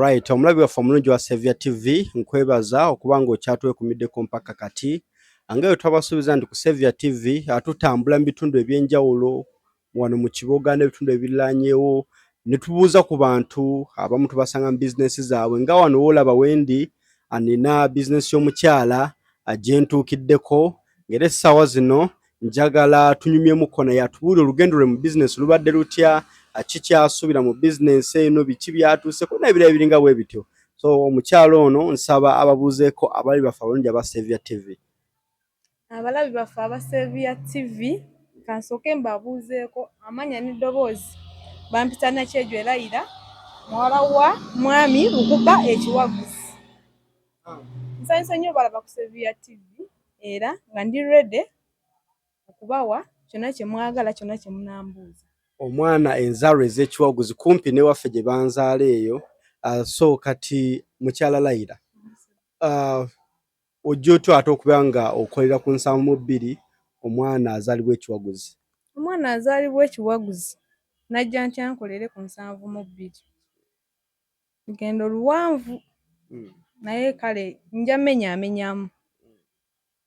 Right, omulabi waffe omulungi wa Saviour TV nkwebaza okuba ng'okyatwekumiddeko mpaka kati. Nga bwe twabasuubiza nti ku Saviour TV tutambula mu bitundu eby'enjawulo wano mu kibuga n'ebitundu ebiriraanyeewo ne tubuuza ku bantu abamu tubasanga mu bizinesi zaabwe. Nga wano woolaba wendi nina bizinesi y'omukyala gye ntuukiddeko ng'era essaawa zino njagala tunyumyemuko naye atubuulire olugendo lwe mu bizinesi lubadde lutya, kikyasuubira mu bizinesi eno, biki byatuuseko n'ebirala ebiringa bwe bityo. So omukyalo ono nsaba ababuuzeeko abali baffe abalungi aba Saviour TV. Abalabi baffe aba Saviour TV kansooke mbabuuzeeko amanya n'eddoboozi bampita Nakyejwe Raila muwala wa mwami Lukuba Ekiwaguzi. Nsanyusa nnyo balaba ku Saviour TV era nga ndi ready okubawa kyonna kye mwagala kyonna kye munambuuza. Omwana enzaalwa ez'Ekiwaguzi kumpi ne waffe gye banzaala eyo. So kati mukyala Raila ojja otya ate okuba nga okolera ku 72 omwana azaalibwa Ekiwaguzi? Omwana azaalibwa Ekiwaguzi najja ntya nkolere ku 72? Lugendo luwanvu naye kale nja menyaamenyamu.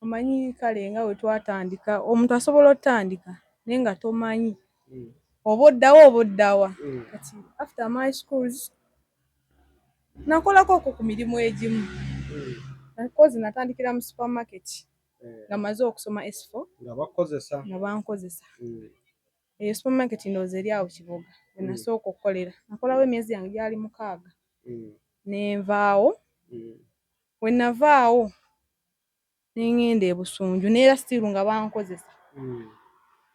Omanyi kale nga we twatandika omuntu asobola otandika naye nga tomanyi oba oddawa. Kati after my schools nakolako ku mirimu egimu. Nakozi natandikira mu supermarket nga maze okusoma S4 nga bankozesa. Eyo supermarket ndowooza eri awo Kiboga we nasooka okukolera. Nakolawo emyezi yange gyali 6 nenvaawo. We navaawo nengenda e Busunju neera still nga bankozesa.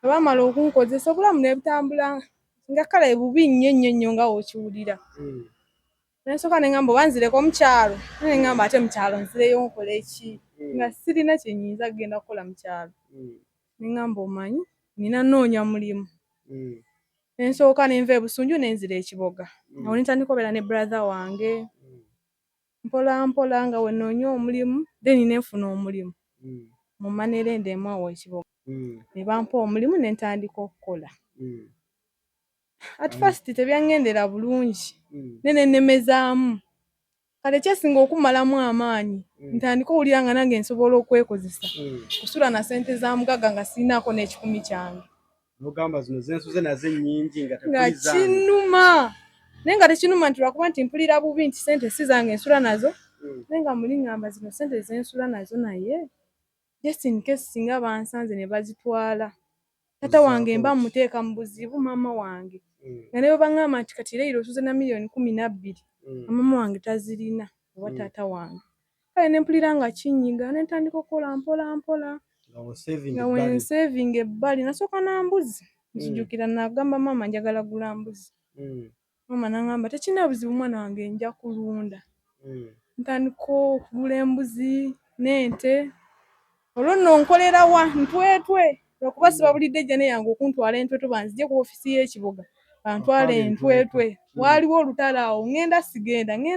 Bamala okunkozesa obulamu ne butambula nga kale bubi nnyo nga wokiwulira. Nensooka nengamba obanzireko mu kyalo. Nengamba ate mu kyalo nzireyo nkole ki nga sirina kye nnyinza kugenda kukola mu kyalo. Nengamba omanyi nina noonya mulimu. Nensooka nenva e Busunju nenzira e Kiboga. Awo nentandika obeera ne brother wange. Mpola mpola nga we noonya omulimu then nenfuna omulimu mu Manerende emu awo e Kiboga. Ne bampa omulimu nentandika okukola. At first tebyangendera bulungi nennemezaamu. Kale kyesinga okumalamu amaanyi ntandika owulira nga nange nsobola okwekozesa kusula na ssente za mugaga nga sirinaako n'ekikumi kyange. Nogamba zino zensuze nazo ennyingi nga tekulizanga. Nga kinuma. Naye nga tekinuma nti lwakuba nti mpulira bubi nti ssente si zange nsula nazo. Naye nga muli ngamba zino ssente zensula nazo naye just in case singa bansanze ne bazitwala. Tata wange mba muteeka mu buzibu maama wange. Nga ne bangamba nti kati Raila osuze na million 12 maama wange tazirina oba tata wange. Kale ne mpulira nga kinnyiga nentandika okukola mpola mpola. Nga we saving ebbali nasooka na mbuzi. Nkijjukira nagamba maama njagala gula mbuzi. Maama nangamba tekina buzibu mwana wange nja kulunda. Ntandika okugula embuzi n'ente. Olwo nno nkolera wa Ntwetwe lwakuba sibabulidde jjane yange okuntwala Entwetwe banzije ku ofisi y'e Kiboga bantwala Entwetwe. Waaliwo olutalo awo ngenda sigenda. Naye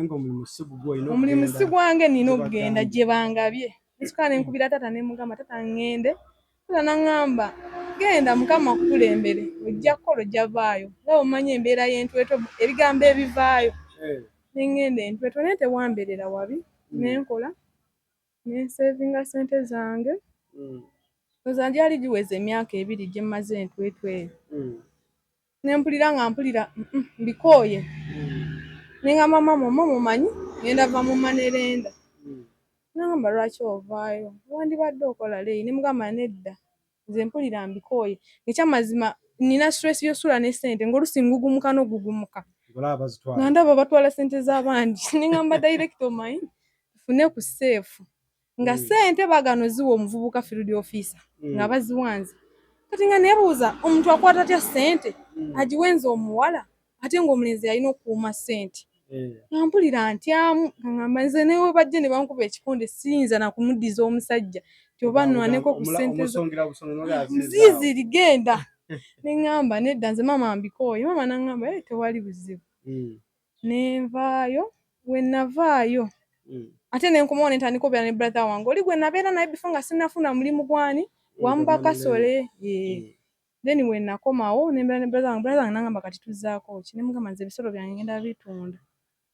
ng'omulimu si gugwo olina okugenda. Omulimu si gwange nina okugenda gye bangabye. Nsooka ne nkubira tata ne mugamba tata ngende. Tata nangamba genda Mukama akukulembere ojja kukola ojja vaayo. Nga omanyi embeera y'Entwetwe ebigambo ebivaayo. Nengenda Entwetwe naye tewambeerera wabi. Nenkola nensevinga ssente zange. Ndowooza gyali giweze emyaka 2 gye mmaze Entwetwe eyo. Nempulira nga mbikooye. Nengamba maama omanyi ngenda va mu Manerenda. Nangamba lwaki ovaayo? Wandibadde okola leyi. Ne mugamba nedda nze mpulira mbikooye. Ekyamazima nina stress y'osula ne ssente ng'oluusi ngugumuka n'ogugumuka. Nga ndaba batwala ssente z'abandi. Nengamba director omanyi tufune ku safe. Nga ssente bagano ziwa omuvubuka field officer nga baziwanze. Kati nga nebuuza omuntu akwata atya ssente agiwenza omuwala ate ng'omulenzi alina okukuuma ssente. Nga mpulira ntyamu ngamba nze newe bajje ne bankuba ekikonde siyinza na kumuddiza omusajja kyoba nnwaneko ku ssente zizi ligenda. Nengamba nedda nze maama mbikooye. Maama nangamba tewali buzibu. Nenvaayo we navaayo ate nenkomawo nentandika obeera ne brother wange oli gwe nabeera naye before nga sinnafuna mulimu gwani Wamba Kasole. then we nakomawo nembera ne brother nangamba kati tuzaako ki, ne mugamba nze ebisolo byange ngenda bitunda.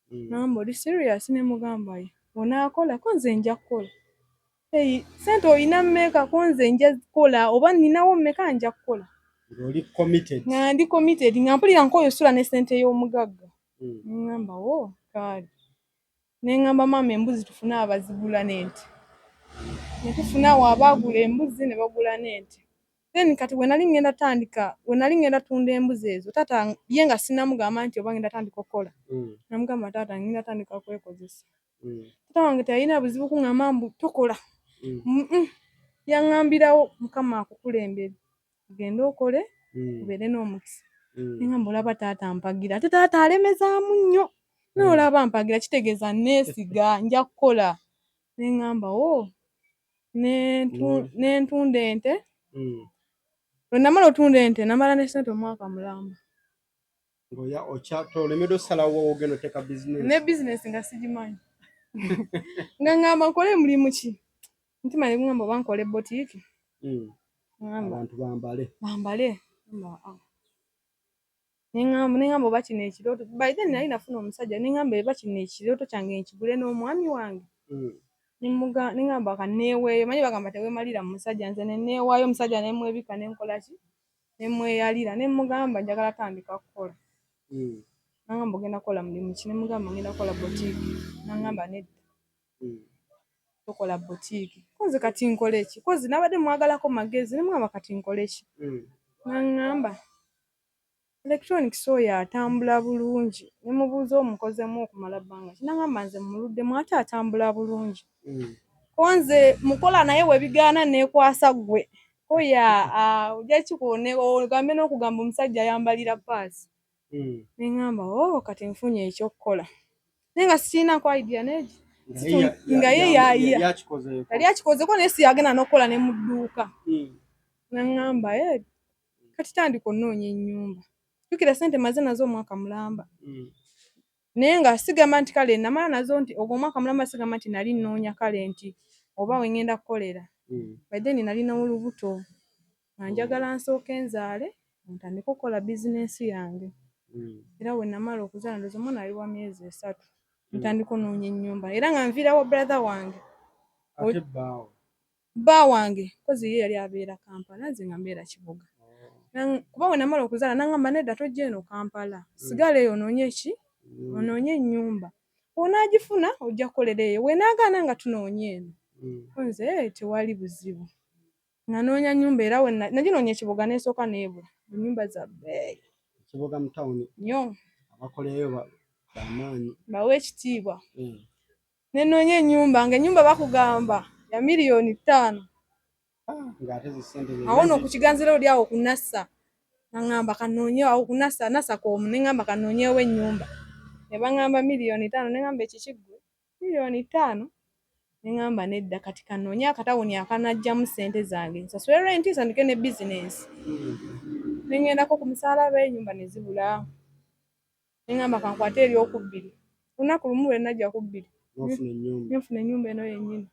Nangamba oli serious? Ne mugamba ye onaakola ko nze nja kukola. Sente oyina mmeka? Ko nze nja kukola, oba ninawo mmeka nja kukola. Oli committed. Nga ndi committed, nga mpulira nkoyo sula ne sente y'omugagga. Ngamba wo kale. Ne ngamba mama embuzi tufune abazigula n'ente. Ne tufuna abagula embuzi ne bagula n'ente. Then kati we nali ngenda tunda embuzi ezo, taata ye nga sinamugamba nti oba ngenda tandika okukola. Namugamba taata ngenda tandika kwekozesa. Taata wange teyalina buzibu kuŋŋamba mbu tokola. Yaŋŋambirawo Mukama akukulembere. Genda okole ubeere n'omukisa. Ne ngamba olaba taata mpagira. Ate taata alemezaamu nnyo. N'olaba mpagira kitegeeza neesiga nja kukola. Ne ngamba ne ntunda ente. Bwe namala otunda ente namala ne ssente omwaka mulamba. Ngoya olemedde osalawo ogenda oteeka business. Ne business nga sigimanyi. Nga ngamba nkole mulimu ki? Ntima ne ngamba oba nkole boutique. Abantu bambale. Ne ngamba oba kino ekirooto. By then nali nafuna omusajja ne ngamba eba kino ekirooto kyange nkigule n'omwami wange. Ne ngamba kanneeweeyo. Manyi bagamba teweemalira mu musajja, nze ne nneewaayo omusajja ne mwebika ne nkola ki? Ne mweyalira. Ne mugamba njagala tandika kukola. Nangamba ogenda kukola mulimu ki? Ne mugamba ngenda kukola boutique. Nangamba nedda. Tokola boutique. Koze kati nkole ki? Koze nabadde mwagalako magezi. Ne mugamba kati nkole ki? Nangamba electronics oyo atambula bulungi. Ne mubuuza omukozemu okumala bbanga ki? Nangamba nze muluddemu ate atambula bulungi. Konze mukola naye webigaana neekwasa ggwe. Oya ojja kikone ogambe n'okugamba omusajja ayambalira paasi. Ne ngamba kati nfunye ekyokukola. Naye nga sirina ku idea neegi. Nga ye yali akikozeko naye siyagenda n'okukola ne mu dduuka. Ne ngamba kati tandika onnoonya ennyumba. Jjukira ssente maze nazo omwaka mulamba. Naye nga sigamba nti kale namala nazo nti ogwo omwaka mulamba sigamba nti nali nnoonya kale nti oba we ngenda kukolera. By then nalinawo olubuto. Nga njagala nsooke nzaale ntandike okukola bizinensi yange. Era we namala okuzaala ndowooza omwana ali wa myezi 3. Ntandika onoonya ennyumba. Era nga nviirawo brother wange. Ate bbaawo. Bba wange kozi ye yali abeera Kampala nze nga mbeera Kibuga. Kuba we namala okuzaala nangamba nedda tojja eno Kampala. Sigala eyo onoonye ki? Onoonye ennyumba. Onaagifuna ojja kukolera eyo. We naagaana nga tunoonya eno. Nze tewali buzibu. Nga noonya nnyumba era we naginoonya Kibuga n'esooka n'ebula. Ennyumba za bbeeyi. Kibuga mu tawuni. Nnyo. Abakoleyo bamaanyi. Bawe ekitiibwa. Ne noonya ennyumba ng'ennyumba bakugamba ya $5 million. Ng'ate zisente awo no ku kiganziro oli awo ku Nassa. Nangamba kanoonye awo ku Nassa koomu ne ngamba kanoonyewo ennyumba. Ne bangamba $5 million. Ne ngamba ekikiggwe $5 million. Ne ngamba nedda kati kanoonye akatawuni akanajjamu ssente zange. Nsasule rent nsandike ne business. Ne ngendako ku musaalaba ennyumba ne zibula. Ne ngamba kankwate ery'okubbiri. Olunaku lumu lwe najja ku bbiri. Nfuna ennyumba eno yennyini.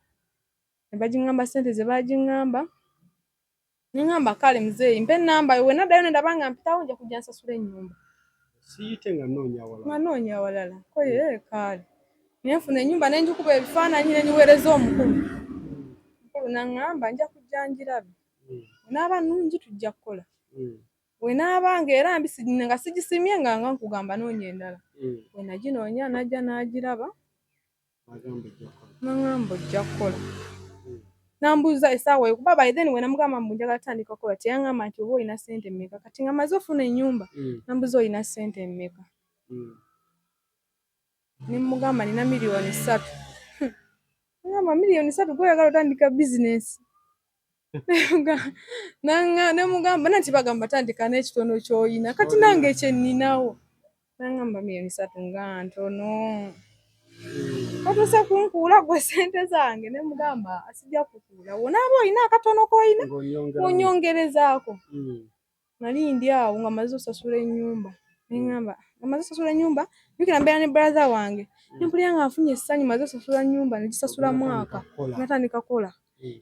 Ne bagingamba ssente ze bagingamba. Ne ngamba kale muzeeyi mpe ennamba yo we naddayo ne ndaba nga mpitawo nja kujja nsasula ennyumba. Siyite nga nnoonya awalala. Nga nnoonya awalala. Koye kale. Ne nfuna ennyumba ne njikuba ebifaananyi ne nyiweereza omukulu. Omukulu n'aŋŋamba nja kujja ngirabe. Naaba nnungi tujja kukola. We naaba ng'era nga sigisimye nga nkugamba noonya endala. We naginoonya najja n'agiraba. N'aŋŋamba ojja kukola. Nambuuza essaawa kuba by then we namugamba mbu njagala tandika kukola teyaŋŋamba nti oba olina ssente mmeka. Kati nga maze ofuna ennyumba nambuuza olina ssente mmeka. Ne mugamba nina $3 million. Ngamba $3 million gw'oyagala otandika bizinensi. Ne mugamba nanti bagamba tandika n'ekitono ky'oyina kati nange kye nninawo. N'aŋŋamba $3 million nga ntono. Otuuse kunkuula gwe ssente zange. Ne mugamba asijja kukuula. Wonaaba olina akatono k'oyina onyongerezaako. Nali ndi awo nga maze osasula ennyumba. Ne ngamba nga maze osasula ennyumba jjukira mbeera ne brother wange. Ne mpulira nga nfunye essanyu maze osasula nnyumba ne gisasula mwaka. Natandika kukola.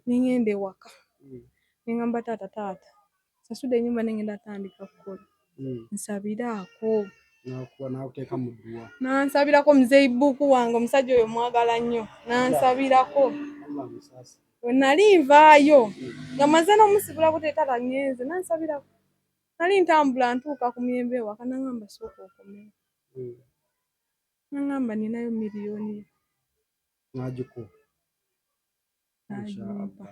Ne ngenda ewaka. Ne ngamba taata nsasudde ennyumba nengenda atandika kukola nsabiraako n'akuteeka mu dduwa nansabirako muzeibuuku wange omusajja oyo mwagala nnyo nansabirako we nali nvaayo nga maze n'omusibula buteetata ngenze nansabirako nali ntambula ntuuka ku myembe ewaka naŋŋamba sooka okomewo naŋŋamba ninayo miliyoni n'agikuwa n'agimpa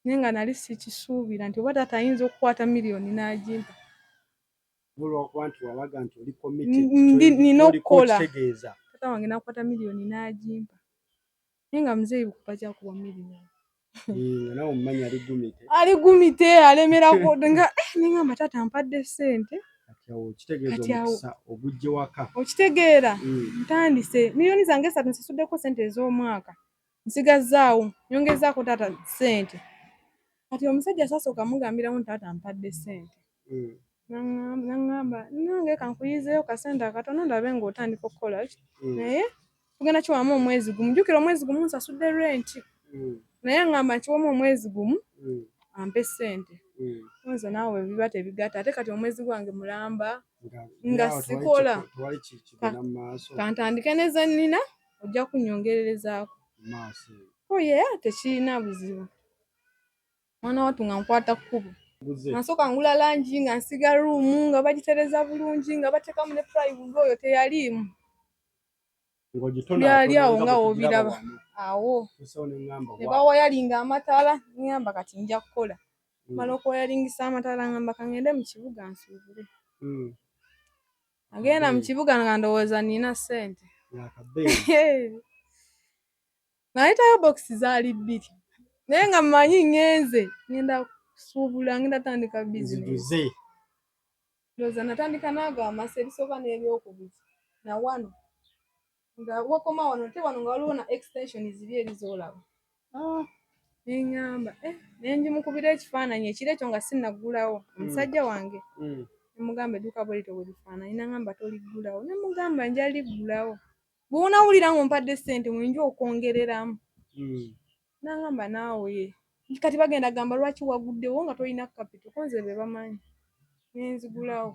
naye nga nali sikisuubira nti oba taata ayinza okukwata miliyoni n'agimpa olwokuba nti walaga nti oli nina okukola kitegeeza taata wange n'akwata miliyoni n'agimpa naye nga muzeeyi bukupa kyakuwa miliyoni nawe omumanyi aligumite alemerako nga neŋŋamba taata ampadde ssente kitegeeza omukisa ogujje waka okitegeera ntandise miliyoni zange 3 nsasuddeko ssente ez'omwaka nsigazaawo nyongezaako taata ssente kati omusajja sasooka mugambiramu nti taata ampadde ssente naŋŋamba nange kankuyizeeyo kasente akatono ndabe ng'otandika okukola naye tugenda kiwamu omwezi gumu jjukira omwezi gumu nsasudde renti naye ŋŋamba nkiwamu omwezi gumu ampe ssente nze naawe biba tebigatta ate kati omwezi gwange mulamba nga sikola kantandike ne ze nnina ojja kunnyongererezaako oye tekirina buzibu mwana wattu nga nkwata kkubo nasooka ngula langi nga nsiga ruumu nga bagitereza bulungi nga bateekamu ne plywood oyo teyaliimu byali awo nga w'obiraba awo ne bawayalinga amataala ngamba kati nja kukola mala okuwayalingisa amataala ngamba kangende mu kibuga nsuubule agenda mu kibuga nga ndowooza nina ssente naleetayo bokisi zaali 2 naye nga mmanyi ngenze ngenda kusuubula ngenda tandika bizinesi ndowooza natandika naago amasa erisooka n'ebyokubiri na wano nga wakoma wano te wano nga waliwo na extension ziri erizoolaba neŋŋamba nenjimukubira ekifaananyi ekiro ekyo nga sinnaggulawo omusajja wange nemugamba edduuka bwe lityo bwe lifaananyi naŋŋamba toliggulawo nemugamba nja liggulawo bwe wonawulira ng'ompadde ssente mwenja okwongereramu naŋŋamba naawe kati bagenda gamba lwaki waguddewo nga tolina kapito konze be bamanyi nenzigulawo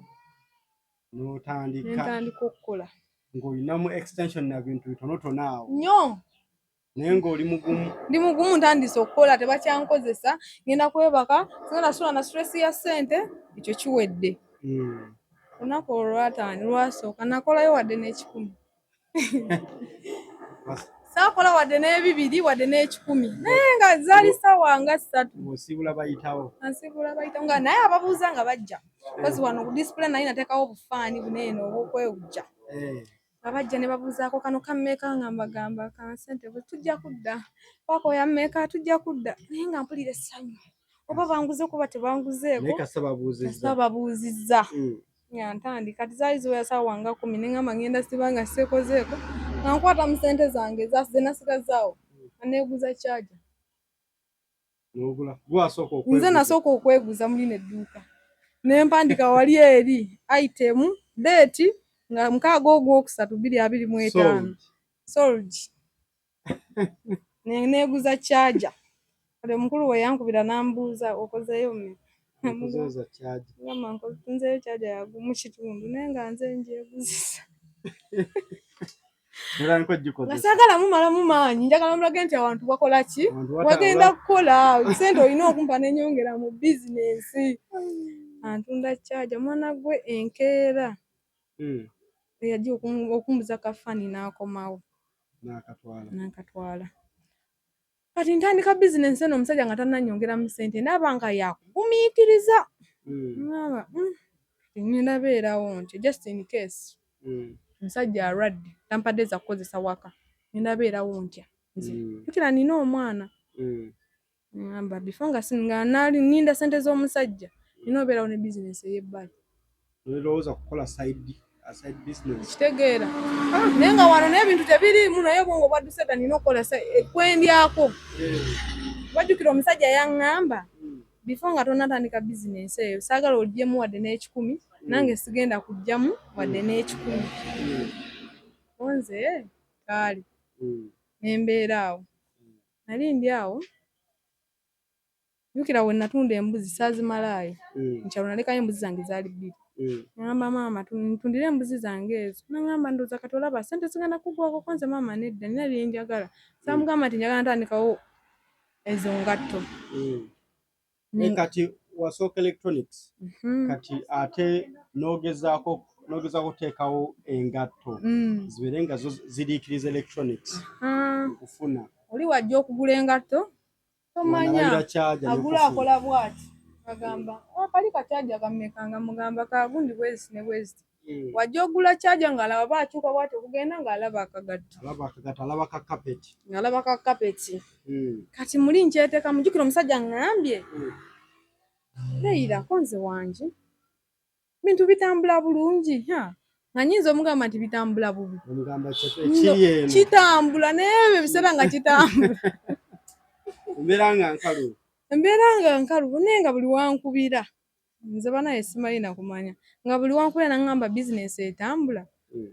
nentandika okukola ng'olinamu extension na bintu bitonotono awo nnyo naye ng'oli mugumu ndi mugumu ntandise okukola tebakyankozesa ngenda kwebaka sigenda sula na stress ya ssente ekyo kiwedde olunaku lwasooka nakolayo wadde n'ekikumi saakola wadde n'ebibiri wadde n'ekikumi naye nga zaali ssaawa nga 3 osiibula bayitawo nga naye ababuuza nga bajja kozi wano ku display naye nateekawo obufaani buneeno obw'okwewujja abajja ne babuuzaako kano kammeeka nga mbagamba ka ssente bwe tujja kudda paka oya mmeeka tujja kudda naye nga mpulira essanyu oba banguze kuba tebanguzeeko naye kasa babuuzizza nga ntandika kati zaali ziwera ssaawa nga 10 ne ŋŋamba ngenda siba nga seekozeeko nga nkwata mu ssente zange ze nasigazaawo aneeguza kyaja nze nasooka okweguza mu lino edduuka ne mpandika wali eri itemu deeti nga 6/3/25 sold neeguza kyaja kale mukulu we yankubira n'ambuuza okozeeyo mmeka nzeeyo kyaja yagumu kitundu naye nga nze njeguzisa nga saagala mumalamu maanyi njagala mulage nti abantu bakola ki wagenda kukola ssente olina okumpa nenyongera mu bizinesi antunda kyaja mwana gwe enkeera yajja okumbuza kafaani n'akomawo n'akatwala kati ntandika bizinesi eno omusajja nga tannanyongeramu ssente ndaba nga yakugumiikiriza ngamba ngenda beerawo nti just in case omusajja alwadde tampadde za kukozesa waka ngenda beerawo ntya jjukira nina omwana ngamba before nga ninda ssente z'omusajja nina obeerawo ne bizinesi ey'ebbali olowooza kukola side business kitegeera naye nga wano n'ebintu tebiriimu naye obwongo bwadduse dda nina okukola kwendyako bajjukira omusajja yaŋŋamba before nga tonnatandika bizinesi eyo saagala ogyemu wadde n'ekikumi nange sigenda kugyamu wadde n'ekikumi onze kaali nembeera awo nali ndi awo Jukira we natunda embuzi saazimalaayo nkyalo nalekayo embuzi zange zaali 2 ngamba maama ntundire embuzi zange ezo nangamba ndoza kati olaba sente zigenda kugwako kwanza maama nedda nina bye njagala samugamba nti njagala ntandikawo ezo ngatto kati wasooka electronics kati ate nogezaako kuteekawo engatto zibeere nga zo ziriikiriza electronics okufuna oli wajja okugula engatto tomanya agula akola bw'ati agamba kali kacaja kammekanga mugamba kagundi bwezi ne bwezi wajja ogula caja ng'alaba bw'akyuka bw'ati okugenda ng'alaba akagatto ng'alaba ka kapeti kati muli nkyeteeka mujjukira omusajja ngambye Leila konze wanje bintu bitambula bulungi nga nyinza omugamba nti bitambula bubi kitambula naye ebiseera nga kitambula embeera nga nkalu naye nga buli wankubira nze banaye simanyi nakumanya nga buli wankubira nangamba bizinesi etambula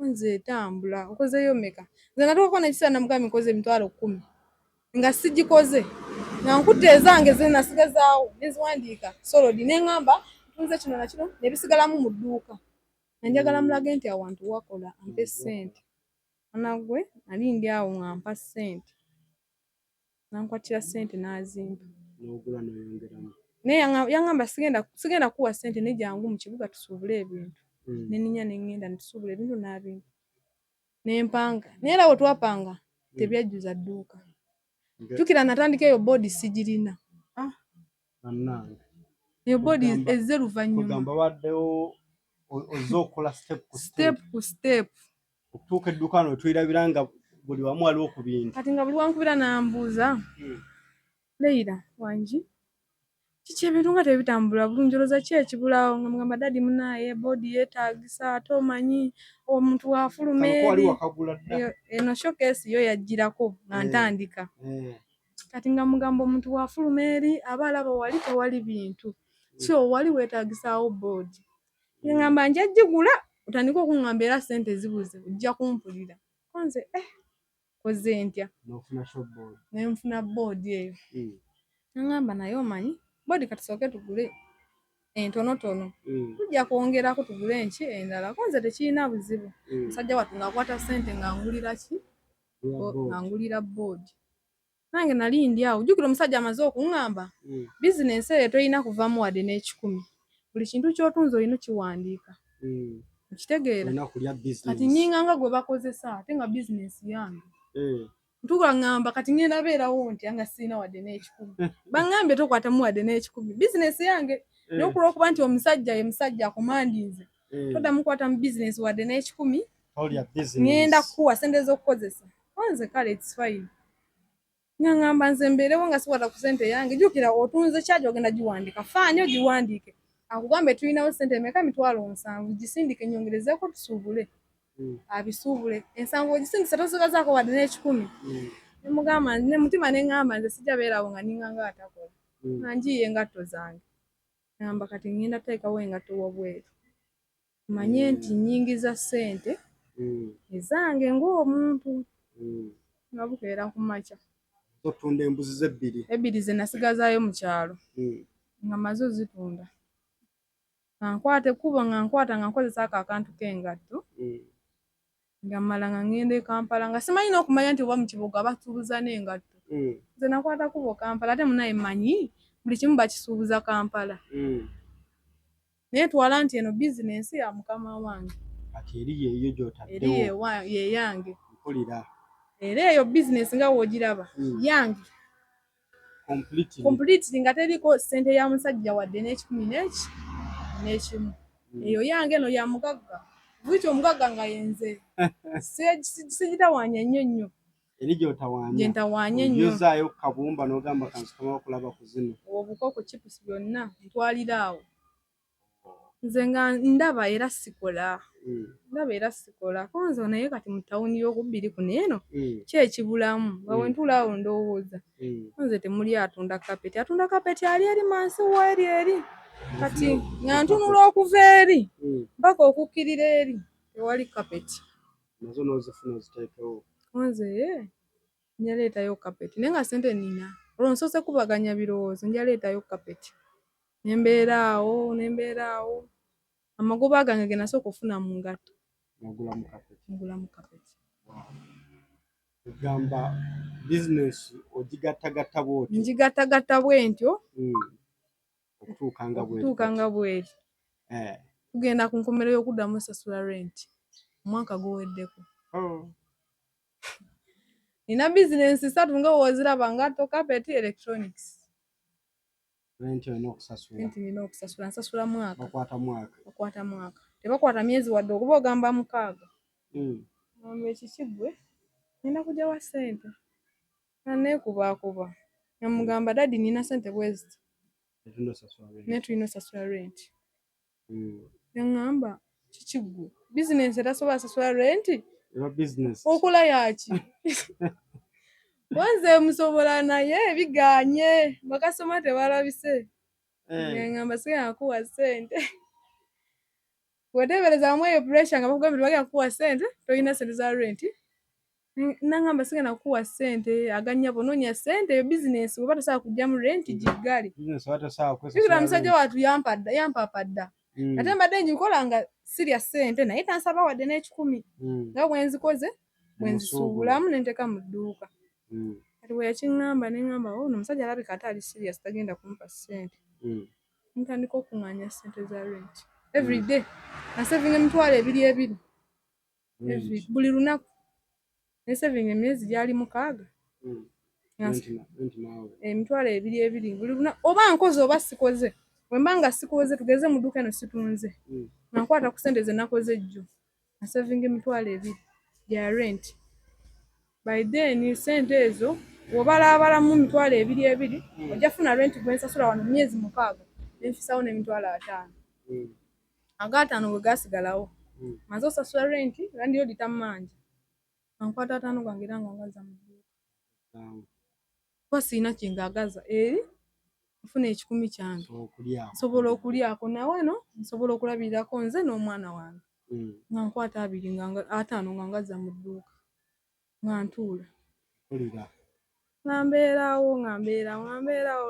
nze etambula okozeyo mmeka nze natuukako n'ekiseera namugamba nkoze 10,000 nga sigikoze nga nkutte ezange ze nasigazaawo neziwandiika solodi neŋŋamba ntunze kino na kino ne bisigalamu mu dduuka njagala mulage nti awantu wakola ampe ssente anagwe nali ndi awo nga mpa ssente nankwatira ssente n'azimpa naye yaŋŋamba sigenda kuwa ssente ne jangu mu kibuga tusuubule ebintu neninya neŋŋenda netusuubula ebintu n'abintu nempanga naye era bwe twapanga tebyajjuza dduuka jjukira natandika eyo boodi sigirina eyo boodi ezze luvannyuma ozze okola step ku step okutuuka edduuka no twirabira nga buli wamu waliwo ku bintu kati nga buli wankubira nambuuza Leila wangi kiki ebintu nga tebitambula bulungi olowooza ki ekibulawo nga mugamba dadi munaye boodi yeetaagisa ate omanyi omuntu wafuluma eno showcase yo yajjirako nga ntandika kati nga mugamba omuntu wafuluma eri aba alaba wali tewali bintu so wali weetaagisaawo boodi ngamba njagigula otandika okuŋŋamba era ssente zibuze ojja kumpulira konze koze ntya nenfuna boodi eyo ngamba naye omanyi boodi katusooke tugule entonotono tujja kwongerako tugule enki endala konze tekirina buzibu musajja wattu ng'akwata ssente ng'angulira ki ng'angulira boodi nange nali ndi awo jjukira omusajja amaze okuŋŋamba bizinensi eyo tolina kuvaamu wadde n'ekikumi buli kintu ky'otunze olina kiwandiika okitegeera kati nnyinganga gwe bakozesa ate nga bizinensi yange ntuga ŋŋamba kati ngenda beerawo ntya nga sirina wadde n'ekikumi baŋŋambye tokwatamu wadde n'ekikumi bizinensi yange naye okulwokuba nti omusajja ye musajja akomandinze toddamu kukwatamu bizinensi wadde n'ekikumi ŋŋenda kukuwa ssente z'okukozesa onze kale it's fine nga ŋŋamba nze mbeerewo nga sikwata ku ssente yange jjukira otunze kyaja ogenda giwandiika faani ogiwandiike akugambe tulinawo ssente emeka 7,000 gisindike nyongerezeeko tusuubule abisuubule ensango ogisindisa tosigazaako wadde n'ekikumi nemugamba ne mutima neŋŋamba nze sijja beerawo nga ninganga atakola nga njiye engatto zange ŋŋamba kati ŋŋenda teekawo engatto wabweru manye nti nnyingiza ssente ezange ng'omuntu nga bukeera ku makya otunda embuzi ze 2 ze nasigazaayo mu kyalo nga maze ozitunda nga nkwata ekkubo nga nkwata nga nkozesa ako akantu k'engatto nga mmala nga ŋŋenda e Kampala nga simanyi n'okumanya nti oba mu kibuga basuubuza n'engatto nze nakwata kubo Kampala ate munaye mmanyi buli kimu bakisuubuza Kampala naye twala nti eno bizinensi ya mukama wange kati eri yeeyo gy'otaddewo ye yange mpulira era eyo bizinensi nga woogiraba yange completely nga teriko ssente ya musajja wadde n'ekikumi n'ekimu eyo yange eno ya mugagga bwiti omugagga nga yenze sigitawaanya nnyo eri gy'otawaanya gyentawaanya nnyo yozaayo kabumba n'ogamba kansitoma okulaba ku zino obukoko chipusi byonna ntwalira awo nze nga ndaba era sikola konzo naye kati mu tawuni y'okubiri kuno eno kyekibulamu nga wentuula awo ndowooza konze temuli atunda kapeti ali eri mansi w'eri kati nga ntunula okuva eri mpaka okukkirira eri tewali kapeti nazo n'ozifuna oziteekewo konze njaleetayo kapeti naye nga ssente nina olwo nsoose kubaganya birowoozo njaleetayo kapeti nembeeraawo amagoba gange ge nasooka okufuna mu ngatto ngulamu kapeti. Ogamba bizinesi ogigattagatta bw'otyo? Ngigattagatta bwe ntyo okutuuka nga bw'eri. Tugenda ku nkomerero y'okuddamu osasula renti omwaka guweddeko. Nina bizinensi 3 nga wooziraba: ngatto, kapeti, electronics. Renti olina okusasula? Nsasula mwaka. Bakwata mwaka? Tebakwata myezi wadde okuba ogamba 6. Ngamba ekiki ggwe ngenda kugya wa ssente neekubaakuba namugamba dadi nina ssente bweziti naye tulina osasula renti. Yaŋŋamba kiki ggwe bizinensi etasobola sasula renti okola yaki? Wanze musobola naye biganye bakasoma tebalabise. Yaŋŋamba sigenda kuwa ssente weteeberezaamu eyo pressure nga bakugambye tebagenda kukuwa ssente tolina ssente za renti. Naŋŋamba sigenda kukuwa ssente agannyabo noonya ssente eyo bizinensi oba tosobola kuggyamu renti giggale. Jjukira musajja wattu yampapa dda ate mbadde ngikola nga sirya ssente naye tansaba wadde n'ekikumi nga bwe nzikoze bwe nzisuubulamu ne nteeka mu dduuka. Kati bwe yakiŋŋamba ne ŋŋamba ono omusajja alabika ate ali serious tagenda kumpa ssente. Ntandika okuŋŋaanya ssente za renti everyday nasevinga emitwalo 2,2 buli lunaku nesevinga emyezi gyali 6 emitwalo 2,2 buli lunaku oba nkoze oba sikoze. Bwe mba nga sikoze tugeze mu dduuka eno situnze nga nkwata ku ssente ze nakoze jjo nasevinga emitwalo 2 gya renti. By then ssente ezo wobalaabalamu emitwalo 2,2 ojja funa renti gwe nsasula wano mu myezi 6 nenfisaawo n'emitwalo 5. Aga5 bwe gaasigalawo maze osasula renti landiroodi tammanja ankwata 5 gange era nga ngaza mu dduuka kuba sirina kye ngaagaza eri nfuna ekikumi kyange nsobola okulyako nawano nsobola okulabirirako nze n'omwana wange nga nkwata 5 nga ngaza mu dduuka nga ntuula nga mbeerawo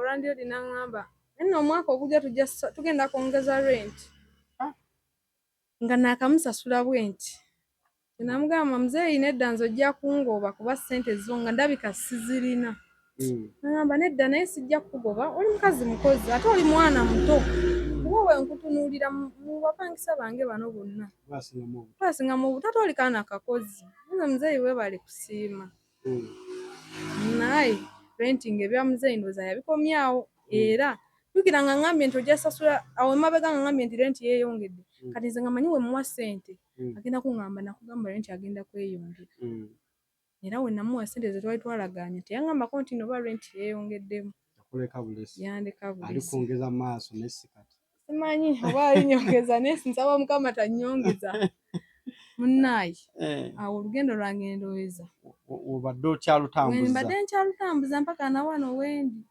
landiroodi n'aŋŋamba nno omwaka ogujja tugenda kwongeza renti nga naakamusasula bwenti. Namugamba muzeeyi nedda nze ojja kungoba kuba ssente zo nga ndabika sizirina. Naŋŋamba nedda naye sijja kugoba oli mukazi mukozi ate oli mwana muto kuba bwe nkutunuulira mu bapangisa bange bano bonna twasingamu obuto ate oli kaana kakozi nze muzeeyi weebale kusiima. Naye renti ng'ebya muzeeyi ndowooza yabikomyawo era jjukira nga ŋŋambye nti ojja sasula awo emabega nga ŋŋambye nti renti yeeyongedde kati nze nga manyi we muwa ssente agenda kuŋŋamba nakugamba renti agenda kweyongera era we namuwa ssente ze twali twalagaanya teyaŋŋambako nti noba renti yeeyongeddemu yandeka bulesi simanyi oba alinyongeza naye nsaba mukama tannyongeza munnaayi awo olugendo lwange ndowooza obadde nkyalutambuza mpaka na wano wendi.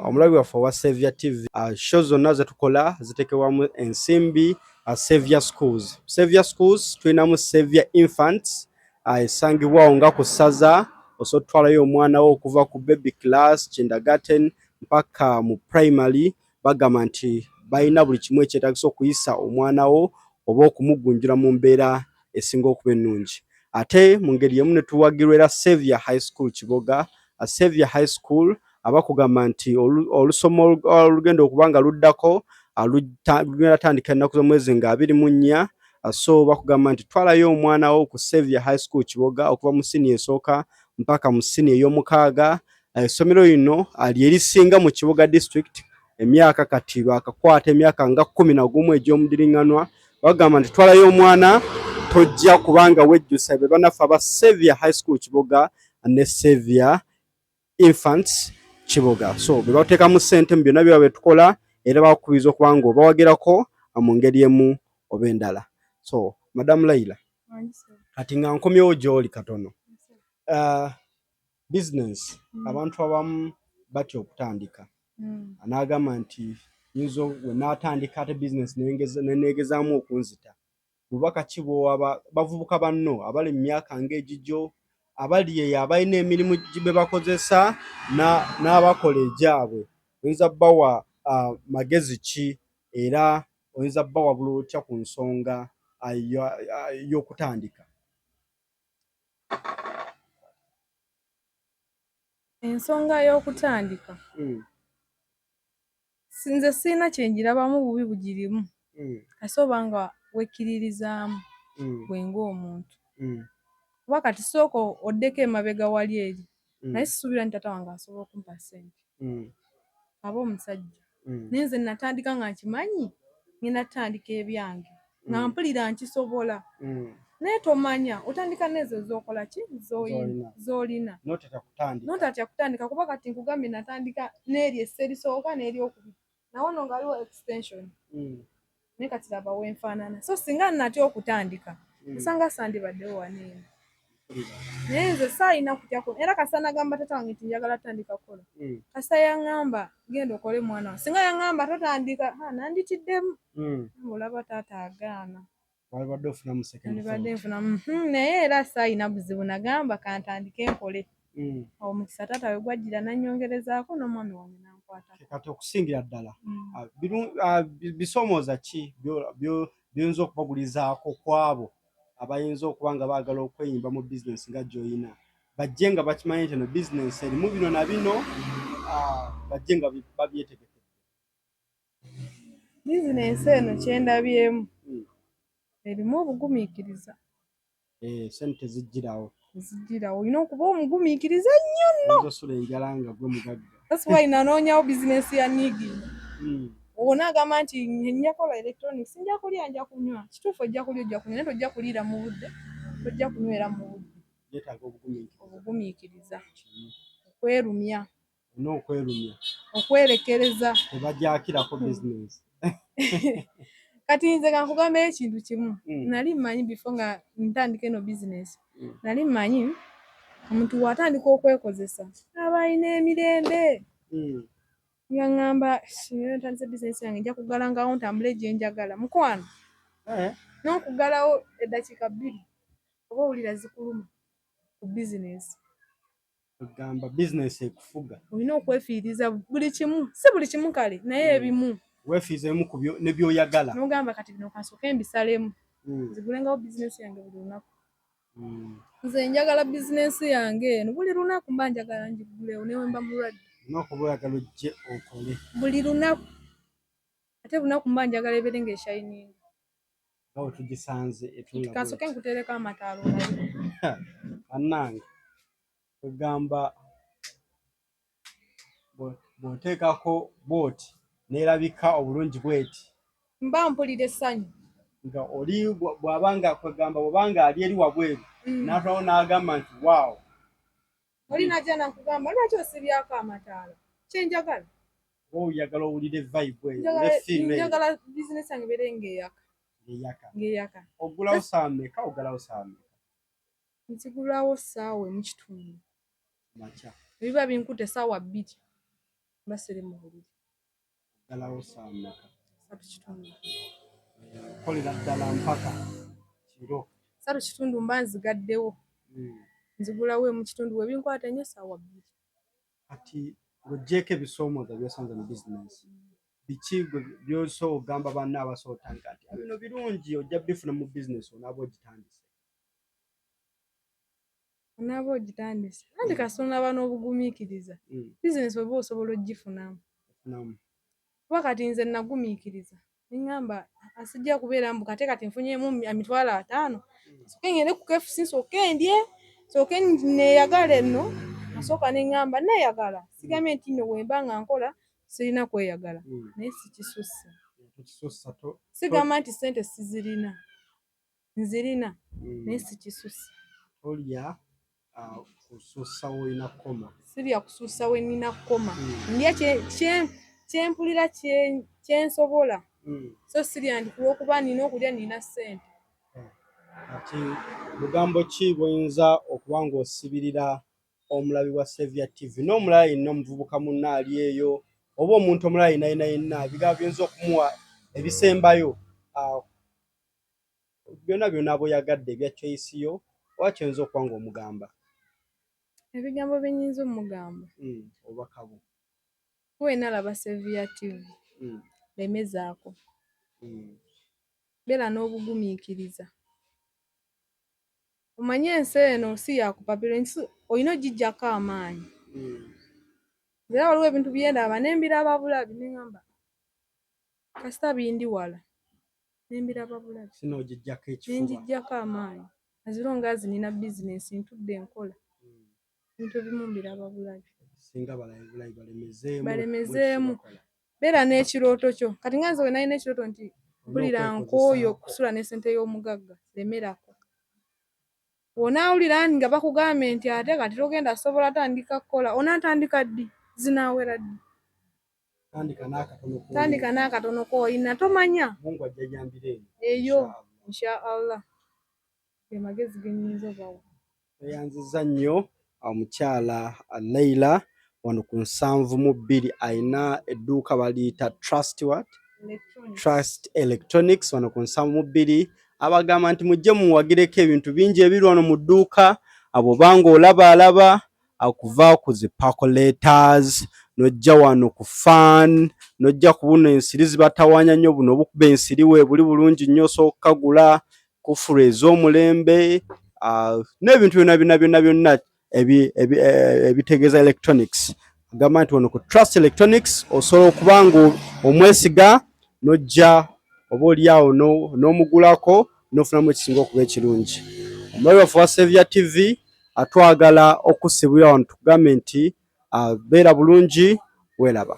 Omulabi waffe owa Saviour TV show zonna zetukola ziteekebwamu ensimbi Saviour Schools. Saviour Schools tulinamu Saviour Infants esangibwawo nga ku ssaza osobola otwalayo omwana wo okuva ku baby class kindergarten mpaka mu primary. Bagamba nti balina buli kimu ekyetaagisa okuyisa omwana wo oba okumugunjula mu mbeera esinga okuba ennungi. Ate mu ngeri emu ne tuwagirwa era Saviour High School Kiboga. Saviour High School abakugamba nti olusomo olugenda okuba nga luddako lugatandika ennaku z'omwezi nga 24. So bakugamba nti twalayo omwana wo ku Saviour High School Kiboga okuva mu siniya esooka mpaka mu siniya ey'omukaaga. Essomero lino lyerisinga mu Kiboga district emyaka kati bakakwata emyaka nga 11 egy'omudiriŋŋanwa. Bagamba nti twalayo omwana tojja kubanga wejjusa be banaffe aba Saviour High School Kiboga ne Saviour Infants Kiboga. So bwe bateekamu ssente mu byonna byabwe tukola era bakubiriza okuba nga obawagirako mu ngeri emu oba endala. So Madamu Laila kati nga nkomyewo gy'oli katono. Business abantu abamu batya okutandika. Anaagamba nti yinza we naatandika ate business neneegezaamu okunzita. Bubaka ki bw'owa bavubuka banno abali mu myaka ng'egigyo abali eyo abalina emirimu gye bakozesa n'abakola egyabwe oyinza bbawa magezi ki era oyinza bbawa bula otya ku nsonga y'okutandika? Ensonga y'okutandika nze sirina kyenjirabamu bubi bugirimu kase obanga wekkiririzaamu gwe ng'omuntu kuba kati sooka oddeko emabega wali eri naye sisuubira nti taata wange asobola okumpa ssente aba omusajja naye nze natandika nga nkimanyi ngenda kutandika ebyange nga mpulira nkisobola naye tomanya otandika n'ezo z'okola ki z'olina n'otatya kutandika kuba kati nkugambye natandika n'eri esserisooka n'eryokubiri nawo nno nga waliwo extension naye kati laba wenfaanana so singa natya okutandika osanga sandibaddewo waneeno naye nze saalina kutya era kasa nagamba taata wange nti njagala kutandika kukola kasa yaŋŋamba genda okole mwana wange singa yaŋŋamba totandika nanditiddemu olaba taata agaana naye era saalina buzibu nagamba kantandike nkole omukisa taata we gwajjira nannyongerezaako n'omwami wange nankwata kati okusingira ddala bisoomooza ki by'oyinza okubagulizaako kwabo abayinza okuba nga baagala okweyimba mu bizinesi nga gy'olina bajje nga bakimanyi nti eno bizinesi erimu bino na bino bajje nga babyetegeke? bizinesi eno kyendabyemu erimu obugumiikiriza sente tezigirawo olina okuba omugumiikiriza nnyo nno osula enjala nga gwe mugagga that's why nanoonyawo bizinesi ya niiginga ona agamba nti nja kola electronics nja kulya nja kunywa kituufu ojja kulya ojja kunywa naye tojja kuliira mu budde tojja kunywera mu budde yeetaaga obugumiikiriza okwerumya okwerekereza tebajakirako bizinesi kati nze nga nkugambayo ekintu kimu nali mmanyi before nga ntandika eno bizinesi nali mmanyi omuntu bw'atandika okwekozesa aba alina emirembe nga ŋŋamba ntandise bizinesi yange nja kugalangawo ntambule gye njagala mukwano n'okugalawo eddakiika 2 oba owulira zikuluma ku bizinesi ogamba bizinesi ekufuga olina okwefiiriza buli kimu si buli kimu kale naye ebimu weefiiriza ebimu ku ne by'oyagala n'ogamba kati bino kansooke mbisalemu nzigulengawo bizinesi yange buli lunaku nze njagala bizinesi yange eno buli lunaku mba njagala ngigulewo newe mba mulwadde n'okuba oyagala ojje okole buli lunaku ate lunaku mba njagala ebeere ng'eshayininga nga we tugisanze kansooke nkuteereko amataala annange egamba bw'oteekako bwoti neerabika obulungi bweti mba mpulira essanyu nga oli bw'abanga kwegamba bw'obanga ali eri wabweru n'atulawo n'agamba nti waawo oli najja nakugamba lwaki osibyako amataala kyenjagala oyagala owulire vibe eyo njagala bizinesi yange ebeere ng'eyaka ogulawo saameka ogalawo saameka nzigulawo ssaawa emu kitundu makya ebiba binkute ssaawa 2 mba siri mu buliri ogalawo saameka 3 kitundu kolera ddala mpaka kiro 3 kitundu mba nzigaddewo nzigulawo emu kitundu we binkwata nnyo ssaawa 2 kati ng'oggyeko ebisoomooza by'osanze mu bizinesi biki by'osobola okugamba banna abasobola otandika nti bino birungi ojja bifuna mu bizinesi onaaba ogitandise onaaba ogitandise anti kasita onaaba n'obugumiikiriza bizinesi oba osobola ogifunamu kuba kati nze nagumiikiriza neŋŋamba asijja kubeera mbu kati nfunyemu $50,000 nsooke ngende ku KFC nsooke ndye nsooke neeyagala enno nasooka neŋŋamba neeyagala sigambye nti nno bwemba nga nkola sirina kweyagala naye sikisussa sigamba nti ssente sizirina nzirina naye sikisussa olya kusussa woolina kkoma sirya kusussa we nnina kkoma ndya kyempulira kyensobola so sirya ndi kulwokuba nina okulya nina ssente kati lugambo ki bw'oyinza okuba ng'osibirira omulabi wa Saviour TV n'omulala yenna omuvubuka munna ali eyo oba omuntu omulala yenna ebigambo by'oyinza okumuwa ebisembayo byonna byonna bw'oyagadde ebya choice yo oba ky'oyinza okuba ng'omugamba ebigambo byenyinza omugamba obakabo wena laba Sevilla TV lemezaako beera n'obugumiikiriza omanye ensi eno si yakupapira ensi olina ogijjako amaanyi era waliwo ebintu byendaba nembiraba bulabi neŋŋamba kasita bindi wala nembiraba bulabi nenjijjako amaanyi as long as nina bizinesi ntudde nkola ebintu ebimu mbiraba bulabi balemezeemu beera n'ekirooto kyo kati nga nze we nalina ekirooto nti mpulira nkooyo okusula ne ssente y'omugagga lemerako wonaawulira nga bakugambye nti ate kati togenda sobola tandika kukola onaatandika ddi zinaawera ddi tandika n'akatono k'olina tomanya eyo insha Allah ge magezi ge nnyinza obawa. Tweyanziza nnyo omukyala Leila wano ku 72 ayina edduuka baliyita Trust Electronics wano ku 72 abagamba nti mujje muwagireko ebintu bingi ebiri wano mu dduuka abobanga olaba akuva ku zi percolators nojja wano ku fan nojja ku buno ensiri zibatawanya nnyo buno obukuba ensiri we buli bulungi nnyo sookagula kufuru ez'omulembe n'ebintu byonna ebitegeeza electronics agamba nti wano ku Trust Electronics osobola okuba nga omwesiga nojja oba oliawo n'omugulako n'ofunamu ekisinga okuba ekirungi. Omulabi waffe wa Sevilla TV atwagala okusibira wano tugambe nti beera bulungi weeraba.